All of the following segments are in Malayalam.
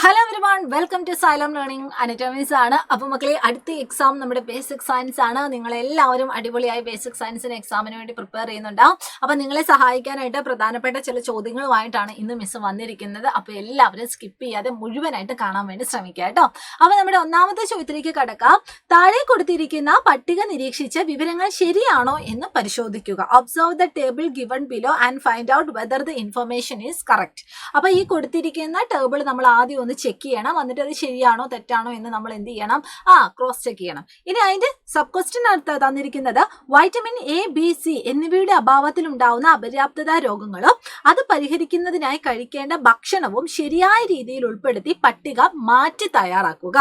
Hello everyone, welcome to Xylem Learning anatomies ആണ്. അപ്പോൾ മക്കളെ, അടുത്ത എക്സാം നമ്മുടെ ബേസിക് സയൻസ് ആണ്. നിങ്ങളെല്ലാവരും അടിപൊളിയായി ബേസിക് സയൻസിന് എക്സാമിന് വേണ്ടി പ്രിപ്പയർ ചെയ്യുന്നുണ്ടാവും. അപ്പോൾ നിങ്ങളെ സഹായിക്കാനായിട്ട് പ്രധാനപ്പെട്ട ചില ചോദ്യങ്ങളുമായിട്ടാണ് ഇന്ന് മിസ് വന്നിരിക്കുന്നത്. അപ്പോൾ എല്ലാവരും സ്കിപ്പ് ചെയ്യാതെ മുഴുവനായിട്ട് കാണാൻ വേണ്ടി ശ്രമിക്കുക കേട്ടോ. അപ്പോൾ നമ്മുടെ ഒന്നാമത്തെ ചോദ്യത്തിലേക്ക് കടക്കാം. താഴെ കൊടുത്തിരിക്കുന്ന പട്ടിക നിരീക്ഷിച്ച് വിവരങ്ങൾ ശരിയാണോ എന്ന് പരിശോധിക്കുക. Observe the table given below and find out whether the information is correct. അപ്പോൾ ഈ കൊടുത്തിരിക്കുന്ന ടേബിൾ നമ്മൾ ആദ്യം ഒന്ന് ചെക്ക് ചെയ്യണം. എന്നിട്ട് അത് ശരിയാണോ തെറ്റാണോ എന്ന് നമ്മൾ എന്ത് ചെയ്യണം? ക്രോസ് ചെക്ക് ചെയ്യണം. ഇനി അതിന്റെ സബ് ക്വസ്റ്റ്യൻ തന്നിരിക്കുന്നത് വൈറ്റമിൻ എ, ബി, സി എന്നിവയുടെ അഭാവത്തിൽ ഉണ്ടാവുന്ന അപര്യാപ്തത രോഗങ്ങളും അത് പരിഹരിക്കുന്നതിനായി കഴിക്കേണ്ട ഭക്ഷണവും ശരിയായ രീതിയിൽ ഉൾപ്പെടുത്തി പട്ടിക മാറ്റി തയ്യാറാക്കുക.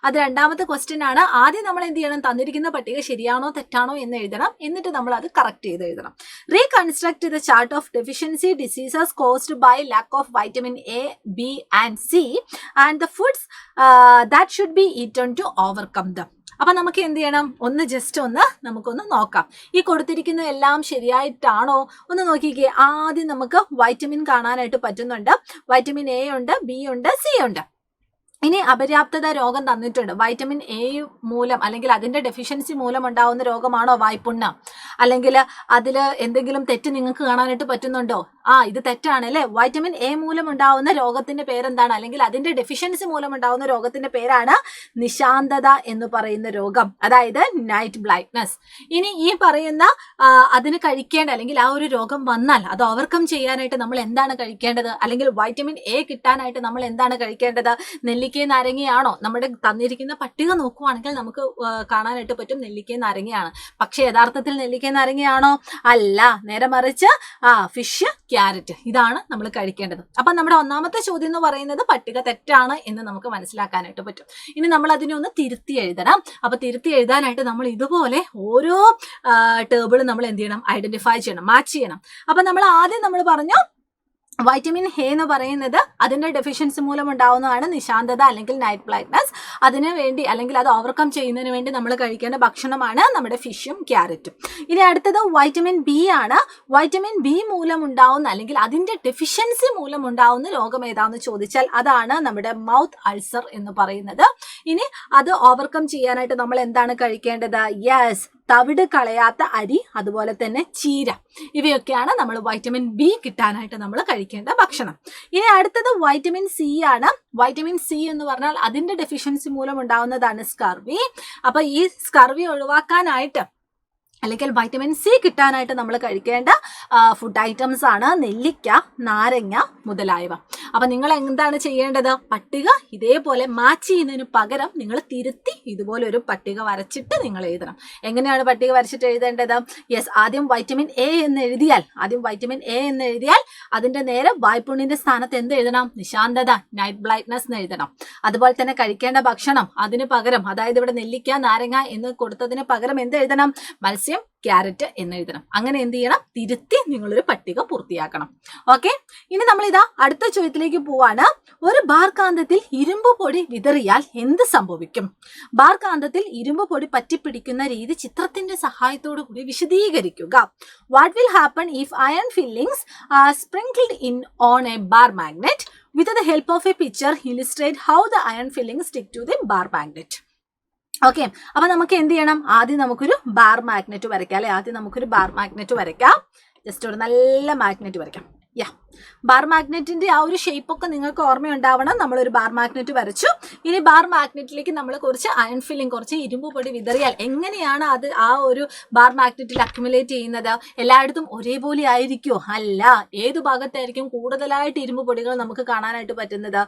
അത് രണ്ടാമത്തെ ക്വസ്റ്റ്യൻ ആണ്. ആദ്യം നമ്മൾ എന്ത് ചെയ്യണം? തന്നിരിക്കുന്ന പട്ടിക ശരിയാണോ തെറ്റാണോ എന്ന് എഴുതണം. എന്നിട്ട് നമ്മൾ അത് കറക്റ്റ് ചെയ്ത് എഴുതണം. Reconstruct the chart of deficiency diseases caused by lack of vitamin A, B and C and the foods that should be eaten to overcome them. അപ്പൊ നമുക്ക് എന്ത് ചെയ്യണം? നമുക്കൊന്ന് നോക്കാം. ഈ കൊടുത്തിരിക്കുന്ന എല്ലാം ശരിയായിട്ടാണോ ഒന്ന് നോക്കിക്കേ. ആദ്യം നമുക്ക് വൈറ്റമിൻ കാണാനായിട്ട് പറ്റുന്നുണ്ട്. വൈറ്റമിൻ എ ഉണ്ട്, ബി ഉണ്ട്, സി ഉണ്ട്. ഇനി അപര്യാപ്തത രോഗം തന്നിട്ടുണ്ട്. വൈറ്റമിൻ എ മൂലം അല്ലെങ്കിൽ അതിന്റെ ഡെഫിഷ്യൻസി മൂലം ഉണ്ടാവുന്ന രോഗമാണോ വായ്പുണ്ണം? അല്ലെങ്കിൽ അതിൽ എന്തെങ്കിലും തെറ്റ് നിങ്ങൾക്ക് കാണാനായിട്ട് പറ്റുന്നുണ്ടോ? ഇത് തെറ്റാണ് അല്ലേ? വൈറ്റമിൻ എ മൂലം ഉണ്ടാവുന്ന രോഗത്തിന്റെ പേരെന്താണ്? അല്ലെങ്കിൽ അതിന്റെ ഡെഫിഷ്യൻസി മൂലം ഉണ്ടാവുന്ന രോഗത്തിന്റെ പേരാണ് നിശാന്തത എന്ന് പറയുന്ന രോഗം, അതായത് നൈറ്റ് ബ്ലൈറ്റ്നസ്. ഇനി ഈ പറയുന്ന അതിന് കഴിക്കേണ്ട അല്ലെങ്കിൽ ആ ഒരു രോഗം വന്നാൽ അത് ഓവർകം ചെയ്യാനായിട്ട് നമ്മൾ എന്താണ് കഴിക്കേണ്ടത്? അല്ലെങ്കിൽ വൈറ്റമിൻ എ കിട്ടാനായിട്ട് നമ്മൾ എന്താണ് കഴിക്കേണ്ടത്? നെല്ലിക്ക നാരങ്ങയാണോ? നമ്മുടെ തന്നിരിക്കുന്ന പട്ടിക നോക്കുവാണെങ്കിൽ നമുക്ക് കാണാനായിട്ട് പറ്റും നെല്ലിക്ക നാരങ്ങയാണ്. പക്ഷെ യഥാർത്ഥത്തിൽ നെല്ലിക്ക നാരങ്ങയാണോ? അല്ല, നേരെ മറിച്ച് ഫിഷ്, ക്യാരറ്റ്, ഇതാണ് നമ്മൾ കഴിക്കേണ്ടത്. അപ്പൊ നമ്മുടെ ഒന്നാമത്തെ ചോദ്യം എന്ന് പറയുന്നത് പട്ടിക തെറ്റാണ് എന്ന് നമുക്ക് മനസ്സിലാക്കാനായിട്ട് പറ്റും. ഇനി നമ്മൾ അതിനെ ഒന്ന് തിരുത്തി എഴുതണം. അപ്പൊ തിരുത്തി എഴുതാനായിട്ട് നമ്മൾ ഇതുപോലെ ഓരോ ടേബിളും നമ്മൾ എന്ത് ചെയ്യണം? ഐഡന്റിഫൈ ചെയ്യണം, മാച്ച് ചെയ്യണം. അപ്പൊ നമ്മൾ ആദ്യം നമ്മൾ പറഞ്ഞു വൈറ്റമിൻ എ എന്ന് പറയുന്നത് അതിന്റെ ഡെഫിഷ്യൻസി മൂലം ഉണ്ടാവുന്നതാണ് നിശാന്തത അല്ലെങ്കിൽ നൈറ്റ് ബ്ലൈറ്റ്നസ്. അതിനു വേണ്ടി അല്ലെങ്കിൽ അത് ഓവർകം ചെയ്യുന്നതിന് വേണ്ടി നമ്മൾ കഴിക്കേണ്ട ഭക്ഷണമാണ് നമ്മുടെ ഫിഷും ക്യാരറ്റും. ഇനി അടുത്തത് വൈറ്റമിൻ ബി ആണ്. വൈറ്റമിൻ ബി മൂലം ഉണ്ടാവുന്ന അല്ലെങ്കിൽ അതിന്റെ ഡെഫിഷ്യൻസി മൂലം ഉണ്ടാവുന്ന രോഗം ഏതാണെന്ന് ചോദിച്ചാൽ അതാണ് നമ്മുടെ മൗത്ത് അൾസർ എന്ന് പറയുന്നത്. ഇനി അത് ഓവർകം ചെയ്യാനായിട്ട് നമ്മൾ എന്താണ് കഴിക്കേണ്ടത്? യെസ്, തവിട് കളയാത്ത അരി, അതുപോലെ തന്നെ ചീര, ഇവയൊക്കെയാണ് നമ്മൾ വൈറ്റമിൻ ബി കിട്ടാനായിട്ട് നമ്മൾ കഴിക്കേണ്ട ഭക്ഷണം. ഇനി അടുത്തത് വൈറ്റമിൻ സി ആണ്. വൈറ്റമിൻ സി എന്ന് പറഞ്ഞാൽ അതിന്റെ ഡെഫിഷ്യൻസി മൂലം ഉണ്ടാവുന്നതാണ് സ്കർവി. അപ്പൊ ഈ സ്കർവി ഒഴിവാക്കാനായിട്ട് അല്ലെങ്കിൽ വൈറ്റമിൻ സി കിട്ടാനായിട്ട് നമ്മൾ കഴിക്കേണ്ട ഫുഡ് ഐറ്റംസ് ആണ് നെല്ലിക്ക, നാരങ്ങ മുതലായവ. അപ്പൊ നിങ്ങൾ എന്താണ് ചെയ്യേണ്ടത്? പട്ടിക ഇതേപോലെ മാച്ച് ചെയ്യുന്നതിന് പകരം നിങ്ങൾ തിരുത്തി ഇതുപോലെ ഒരു പട്ടിക വരച്ചിട്ട് നിങ്ങൾ എഴുതണം. എങ്ങനെയാണ് പട്ടിക വരച്ചിട്ട് എഴുതേണ്ടത്? യെസ്, ആദ്യം വൈറ്റമിൻ എ എന്ന് എഴുതിയാൽ അതിന്റെ നേരെ വായ്പുണ്ണിന്റെ സ്ഥാനത്ത് എന്ത് എഴുതണം? നിശാന്തത, നൈറ്റ് ബ്ലൈറ്റ്നസ് എന്ന് എഴുതണം. അതുപോലെ തന്നെ കഴിക്കേണ്ട ഭക്ഷണം അതിന് പകരം, അതായത് ഇവിടെ നെല്ലിക്ക, നാരങ്ങ എന്ന് കൊടുത്തതിന് പകരം എന്ത് എഴുതണം? മത്സ്യം, ക്യാരറ്റ് എന്ന് എഴുതണം. അങ്ങനെ എന്ത് ചെയ്യണം? തിരുത്തി നിങ്ങളൊരു പട്ടിക പൂർത്തിയാക്കണം. ഓക്കെ, ഇനി നമ്മൾ അടുത്ത ചോദ്യത്തിലേക്ക് പോവാണ്. ഒരു ബാർ കാന്തത്തിൽ ഇരുമ്പ് പൊടി വിതറിയാൽ എന്ത് സംഭവിക്കും? ബാർ കാന്തത്തിൽ ഇരുമ്പ് പൊടി പറ്റിപ്പിടിക്കുന്ന രീതി ചിത്രത്തിന്റെ സഹായത്തോടു കൂടി വിശദീകരിക്കുക. What will happen if iron filings are sprinkled in on a bar magnet? With the help of a picture illustrate how the iron filing stick to the bar magnet. Okay, അപ്പൊ നമുക്ക് എന്ത് ചെയ്യണം? ആദ്യം നമുക്കൊരു ബാർ മാഗ്നറ്റ് വരയ്ക്കാം അല്ലെ? ജസ്റ്റ് ഒരു നല്ല മാഗ്നറ്റ് വരയ്ക്കാം. ബാർ മാഗ്നറ്റിന്റെ ആ ഒരു ഷേപ്പ് ഒക്കെ നിങ്ങൾക്ക് ഓർമ്മയുണ്ടാവണം. നമ്മളൊരു ബാർ മാഗ്നറ്റ് വരച്ചു. ഇനി ബാർ മാഗ്നറ്റിലേക്ക് നമ്മൾ കുറച്ച് അയൺ ഫില്ലിംഗ്, കുറച്ച് ഇരുമ്പ് പൊടി വിതറിയാൽ എങ്ങനെയാണ് അത് ആ ഒരു ബാർ മാഗ്നറ്റിൽ അക്യുമുലേറ്റ് ചെയ്യുന്നത്? എല്ലായിടത്തും ഒരേപോലെ ആയിരിക്കുമോ? അല്ല. ഏത് ഭാഗത്തായിരിക്കും കൂടുതലായിട്ട് ഇരുമ്പ് പൊടികൾ നമുക്ക് കാണാനായിട്ട് പറ്റുന്നത്?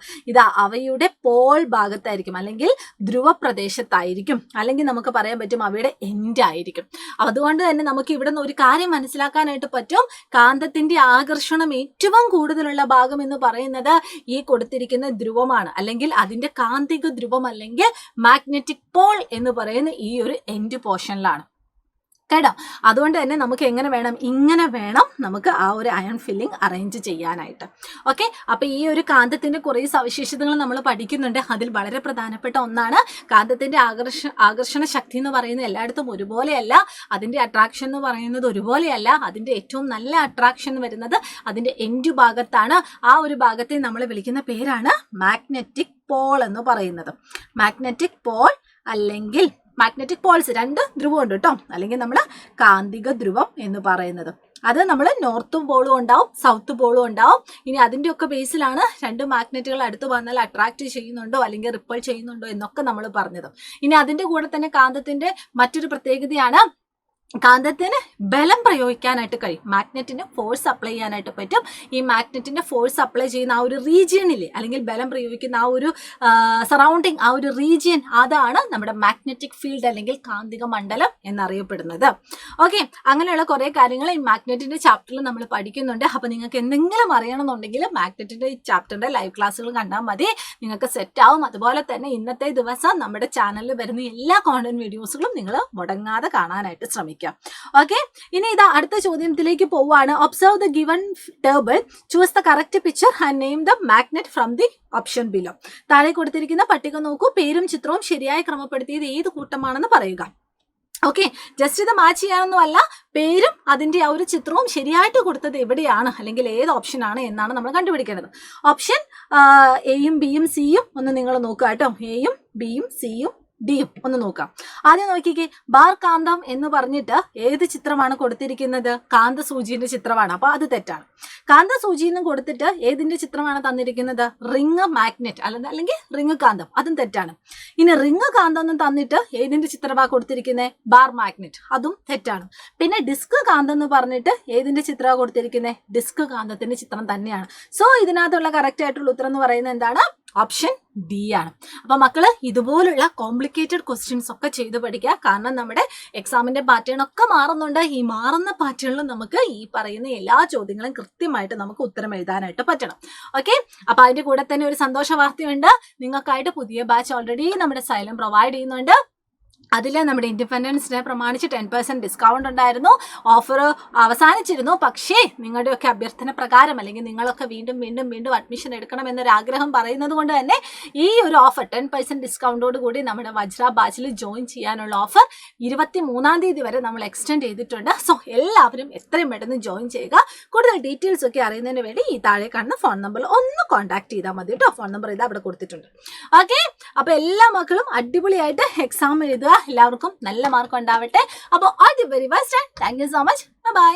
അവയുടെ പോൾ ഭാഗത്തായിരിക്കും, അല്ലെങ്കിൽ ധ്രുവ പ്രദേശത്തായിരിക്കും, അല്ലെങ്കിൽ നമുക്ക് പറയാൻ പറ്റും അവയുടെ എൻഡ് ആയിരിക്കും. അതുകൊണ്ട് തന്നെ നമുക്ക് ഇവിടെ നിന്ന് ഒരു കാര്യം മനസ്സിലാക്കാനായിട്ട് പറ്റും. കാന്തത്തിന്റെ ആകർഷണം ഏറ്റവും കൂടുതലുള്ള ഭാഗം എന്ന് പറയുന്നത് ഈ കൊടുത്തിരിക്കുന്ന ധ്രുവമാണ്, അല്ലെങ്കിൽ അതിന്റെ കാന്തിക ധ്രുവം അല്ലെങ്കിൽ മാഗ്നറ്റിക് പോൾ എന്ന് പറയുന്ന ഈ ഒരു എൻഡ് പോർഷനിലാണ്. കേട്ടോ. അതുകൊണ്ട് തന്നെ നമുക്ക് എങ്ങനെ വേണം, ഇങ്ങനെ വേണം നമുക്ക് ആ ഒരു അയൺ ഫില്ലിംഗ് അറേഞ്ച് ചെയ്യാനായിട്ട്. ഓക്കെ, അപ്പോൾ ഈ ഒരു കാന്തത്തിൻ്റെ കുറേ സവിശേഷതകൾ നമ്മൾ പഠിക്കുന്നുണ്ട്. അതിൽ വളരെ പ്രധാനപ്പെട്ട ഒന്നാണ് കാന്തത്തിൻ്റെ ആകർഷണ ശക്തി എന്ന് പറയുന്നത് എല്ലായിടത്തും ഒരുപോലെയല്ല, അതിൻ്റെ അട്രാക്ഷൻ എന്ന് പറയുന്നത് ഒരുപോലെയല്ല. അതിൻ്റെ ഏറ്റവും നല്ല അട്രാക്ഷൻ വരുന്നത് അതിൻ്റെ എൻഡ് ഭാഗത്താണ്. ആ ഒരു ഭാഗത്തെ നമ്മൾ വിളിക്കുന്ന പേരാണ് മാഗ്നറ്റിക് പോൾ എന്ന് പറയുന്നത്. മാഗ്നറ്റിക് പോൾ അല്ലെങ്കിൽ മാഗ്നറ്റിക് പോൾസ്, 2 ധ്രുവം ഉണ്ട് കേട്ടോ, അല്ലെങ്കിൽ നമ്മൾ കാന്തിക ധ്രുവം എന്ന് പറയുന്നത്. അത് നമ്മൾ നോർത്ത് പോളും ഉണ്ടാവും, സൗത്ത് പോളും ഉണ്ടാവും. ഇനി അതിൻ്റെയൊക്കെ ബേസിലാണ് 2 മാഗ്നറ്റുകൾ അടുത്ത് വന്നാൽ അട്രാക്ട് ചെയ്യുന്നുണ്ടോ അല്ലെങ്കിൽ റിപ്പൾ ചെയ്യുന്നുണ്ടോ എന്നൊക്കെ നമ്മൾ പറഞ്ഞത്. ഇനി അതിൻ്റെ കൂടെ തന്നെ കാന്തത്തിൻ്റെ മറ്റൊരു പ്രത്യേകതയാണ് കാന്തത്തിന് ബലം പ്രയോഗിക്കാനായിട്ട് കഴിയും. മാഗ്നറ്റിന് ഫോഴ്സ് അപ്ലൈ ചെയ്യാനായിട്ട് പറ്റും. ഈ മാഗ്നറ്റിന്റെ ഫോഴ്സ് അപ്ലൈ ചെയ്യുന്ന ആ ഒരു റീജിയനിൽ അല്ലെങ്കിൽ ബലം പ്രയോഗിക്കുന്ന ആ ഒരു സറൗണ്ടിങ്, ആ ഒരു റീജിയൻ, അതാണ് നമ്മുടെ മാഗ്നറ്റിക് ഫീൽഡ് അല്ലെങ്കിൽ കാന്തിക മണ്ഡലം എന്നറിയപ്പെടുന്നത്. ഓക്കെ, അങ്ങനെയുള്ള കുറേ കാര്യങ്ങൾ ഈ മാഗ്നറ്റിന്റെ ചാപ്റ്ററിൽ നമ്മൾ പഠിക്കുന്നുണ്ട്. അപ്പോൾ നിങ്ങൾക്ക് എന്തെങ്കിലും അറിയണമെന്നുണ്ടെങ്കിൽ മാഗ്നറ്റിന്റെ ഈ ചാപ്റ്ററിന്റെ ലൈവ് ക്ലാസ്സുകൾ കണ്ടാൽ മതി, നിങ്ങൾക്ക് സെറ്റ് ആവും. അതുപോലെ തന്നെ ഇന്നത്തെ ദിവസം നമ്മുടെ ചാനലിൽ വരുന്ന എല്ലാ കോണ്ടന്റ് വീഡിയോസുകളും നിങ്ങൾ മുടങ്ങാതെ കാണാനായിട്ട് ശ്രമിക്കുക. ഓക്കെ, ഇനി ഇതാ അടുത്ത ചോദ്യത്തിലേക്ക് പോവാണ്. Observe the given table, choose the correct picture and name the magnet from the option below. താഴെ കൊടുത്തിരിക്കുന്ന പട്ടിക നോക്കൂ, പേരും ചിത്രവും ശരിയായി ക്രമപ്പെടുത്തിയത് ഏത് കൂട്ടമാണെന്ന് പറയുക. ഓക്കെ, ജസ്റ്റ് ഇത് മാച്ച് ചെയ്യാനൊന്നുമല്ല, പേരും അതിൻ്റെ ആ ഒരു ചിത്രവും ശരിയായിട്ട് കൊടുത്തത് എവിടെയാണ് അല്ലെങ്കിൽ ഏത് ഓപ്ഷനാണ് എന്നാണ് നമ്മൾ കണ്ടുപിടിക്കേണ്ടത്. ഓപ്ഷൻ എയും ബിയും സിയും ഒന്ന് നിങ്ങൾ നോക്കുക കേട്ടോ. എയും ബിയും സിയും ഡിയും ഒന്ന് നോക്കാം. ആദ്യം നോക്കിക്കേ, ബാർ കാന്തം എന്ന് പറഞ്ഞിട്ട് ഏത് ചിത്രമാണ് കൊടുത്തിരിക്കുന്നത്? കാന്ത സൂചിന്റെ ചിത്രമാണ്, അപ്പൊ അത് തെറ്റാണ്. കാന്ത സൂചി എന്നും കൊടുത്തിട്ട് ഏതിന്റെ ചിത്രമാണ് തന്നിരിക്കുന്നത്? റിങ് മാഗ്നറ്റ് അല്ലെങ്കിൽ റിങ് കാന്തം, അതും തെറ്റാണ്. ഇനി റിങ് കാന്തം എന്ന് തന്നിട്ട് ഏതിന്റെ ചിത്രമാണ് കൊടുത്തിരിക്കുന്നത്? ബാർ മാഗ്നറ്റ്, അതും തെറ്റാണ്. പിന്നെ ഡിസ്ക് കാന്തം എന്ന് പറഞ്ഞിട്ട് ഏതിന്റെ ചിത്രമാണ് കൊടുത്തിരിക്കുന്നത്? ഡിസ്ക് കാന്തത്തിന്റെ ചിത്രം തന്നെയാണ്. സോ ഇതിനകത്തുള്ള കറക്റ്റ് ആയിട്ടുള്ള ഉത്തരം എന്ന് പറയുന്നത് എന്താണ്? ഓപ്ഷൻ ഡി ആണ്. അപ്പൊ മക്കള് ഇതുപോലുള്ള കോംപ്ലിക്കേറ്റഡ് ക്വസ്റ്റ്യൻസ് ഒക്കെ ചെയ്ത് പഠിക്കുക. കാരണം നമ്മുടെ എക്സാമിന്റെ പാറ്റേൺ ഒക്കെ മാറുന്നുണ്ട്. ഈ മാറുന്ന പാറ്റേണിൽ നമുക്ക് ഈ പറയുന്ന എല്ലാ ചോദ്യങ്ങളും കൃത്യമായിട്ട് നമുക്ക് ഉത്തരം എഴുതാനായിട്ട് പറ്റണം. ഓക്കെ, അപ്പൊ അതിന്റെ കൂടെ തന്നെ ഒരു സന്തോഷ വാർത്തയുണ്ട്. നിങ്ങൾക്കായിട്ട് പുതിയ ബാച്ച് ഓൾറെഡി നമ്മുടെ സൈലം പ്രൊവൈഡ് ചെയ്യുന്നുണ്ട്. അതിൽ നമ്മുടെ ഇൻഡിപെൻഡൻസ് ഡേ പ്രമാണിച്ച് 10% ഡിസ്കൗണ്ട് ഉണ്ടായിരുന്നു. ഓഫർ അവസാനിച്ചിരുന്നു. പക്ഷേ നിങ്ങളുടെയൊക്കെ അഭ്യർത്ഥന പ്രകാരം അല്ലെങ്കിൽ നിങ്ങളൊക്കെ വീണ്ടും വീണ്ടും വീണ്ടും അഡ്മിഷൻ എടുക്കണം എന്നൊരാഗ്രഹം പറയുന്നത് കൊണ്ട് തന്നെ ഈ ഒരു ഓഫർ 10% ഡിസ്കൗണ്ടോട് കൂടി നമ്മുടെ വജ്ര ബാച്ചിൽ ജോയിൻ ചെയ്യാനുള്ള ഓഫർ 23-ാം തീയതി വരെ നമ്മൾ എക്സ്റ്റെൻഡ് ചെയ്തിട്ടുണ്ട്. സോ എല്ലാവരും എത്രയും പെട്ടെന്ന് ജോയിൻ ചെയ്യുക. കൂടുതൽ ഡീറ്റെയിൽസ് ഒക്കെ അറിയുന്നതിന് വേണ്ടി ഈ താഴെ കാണുന്ന ഫോൺ നമ്പറിൽ ഒന്ന് കോൺടാക്ട് ചെയ്താൽ മതി കേട്ടോ. ഫോൺ നമ്പർ ഇത് അവിടെ കൊടുത്തിട്ടുണ്ട്. ഓക്കെ, അപ്പൊ എല്ലാ മക്കളും അടിപൊളിയായിട്ട് എക്സാം എഴുതുക. എല്ലാവർക്കും നല്ല മാർക്ക് ഉണ്ടാവട്ടെ. അപ്പോൾ all the very best. Thank you so much. By.